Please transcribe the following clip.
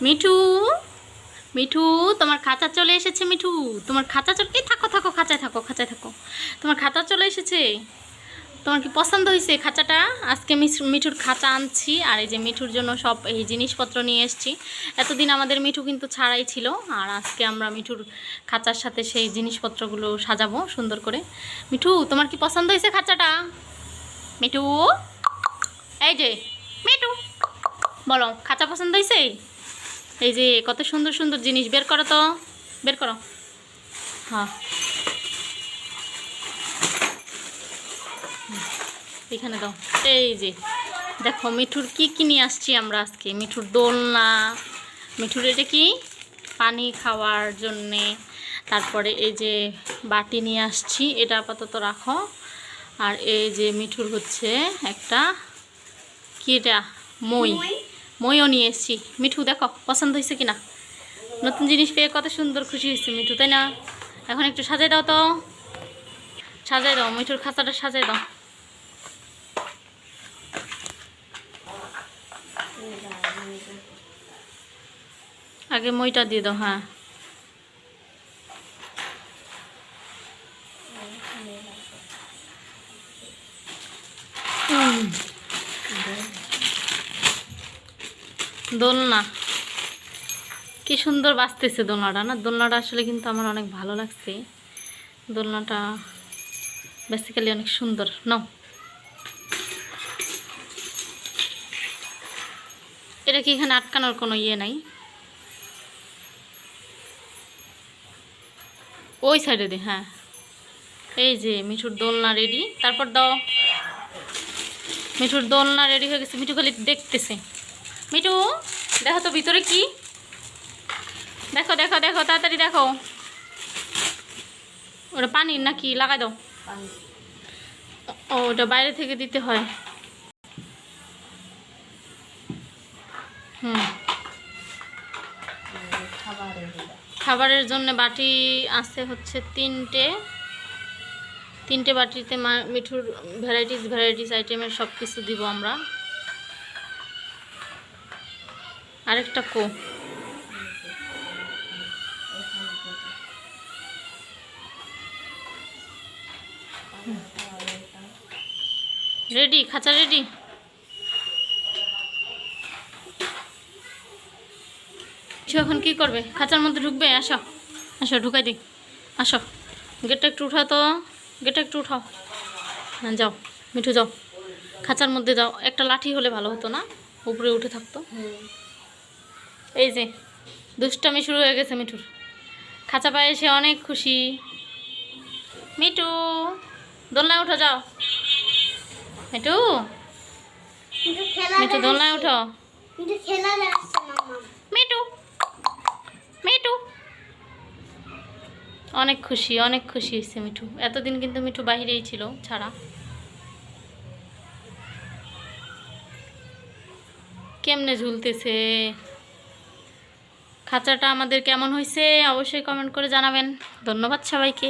মিঠু, মিঠু তোমার খাঁচা চলে এসেছে। মিঠু তোমার খাঁচা চলে, এই থাকো থাকো, খাঁচায় থাকো, খাঁচায় থাকো। তোমার খাঁচা চলে এসেছে। তোমার কি পছন্দ হয়েছে খাঁচাটা? আজকে মিঠুর খাঁচা আনছি, আর এই যে মিঠুর জন্য সব এই জিনিসপত্র নিয়ে এসেছি। এতদিন আমাদের মিঠু কিন্তু ছাড়াই ছিল, আর আজকে আমরা মিঠুর খাঁচার সাথে সেই জিনিসপত্রগুলো সাজাবো সুন্দর করে। মিঠু তোমার কি পছন্দ হয়েছে খাঁচাটা? মিঠু, এই যে মিঠু বলো, খাঁচা পছন্দ হয়েছে? এই যে কত সুন্দর সুন্দর জিনিস, বের করো তো, বের করো। হ্যাঁ, এখানে দাও। এই যে দেখো মিঠুর কি কি নিয়ে আসছি আমরা আজকে। মিঠুর দোলনা, মিঠুর এটা কি পানি খাওয়ার জন্যে। তারপরে এই যে বাটি নিয়ে আসছি, এটা আপাতত রাখো। আর এই যে মিঠুর হচ্ছে একটা কি, এটা মই, মইও নিয়ে এসেছি। মিঠু দেখো পছন্দ হয়েছে কিনা। নতুন জিনিস পেয়ে কত সুন্দর খুশি হয়েছে মিঠু, তাই না? এখন একটু সাজাই দাও তো, সাজাই দাও, মিঠুর খাঁচাটা সাজাই দাও। আগে মইটা দিয়ে দাও। হ্যাঁ, দোলনা কি সুন্দর বাজতেছে দোলনাটা, না? দোলনাটা আসলে কিন্তু আমার অনেক ভালো লাগছে। দোলনাটা বেসিক্যালি অনেক সুন্দর। নাও, এটা কি এখানে আটকানোর কোনো ইয়ে নাই? ওই সাইডে দে। হ্যাঁ, এই যে মিঠুর দোলনা রেডি। তারপর দাও, মিঠুর দোলনা রেডি হয়ে গেছে। মিঠু খালি দেখতেছে। মিঠু দেখো তো ভিতরে কি, দেখো দেখো দেখো, তাড়াতাড়ি দেখো। ওটা পানি নাকি? লাগাই দাও। ও, ওটা বাইরে থেকে দিতে হয়। হুম, খাবারের জন্য বাটি আছে হচ্ছে তিনটে বাটিতে মিঠুর ভ্যারাইটিস আইটেমের সব কিছু দিব আমরা। আরেকটা কো, রেডি, খাঁচা রেডি। এখন কি করবে? খাঁচার মধ্যে ঢুকবে? আসো আসো, ঢুকাই দিই। আসো, গেটটা একটু উঠাও তো, গেটটা একটু উঠাও। হ্যাঁ যাও মিঠু, যাও খাঁচার মধ্যে যাও। একটা লাঠি হলে ভালো হতো না, উপরে উঠে থাকতো। এই যে দুষ্টামি শুরু হয়ে গেছে মিঠুর। খাঁচা পায়ে এসে অনেক খুশি। মিঠু দোলনায় উঠো, যাও মিঠু, মিঠু দোলনায় উঠো। মিঠু, মিঠু অনেক খুশি, অনেক খুশি হয়েছে মিঠু। এতদিন কিন্তু মিঠু বাহিরেই ছিল ছাড়া। কেমনে ঝুলতেছে। খাঁচাটা আমাদের কেমন হয়েছে অবশ্যই কমেন্ট করে জানাবেন। ধন্যবাদ সবাইকে।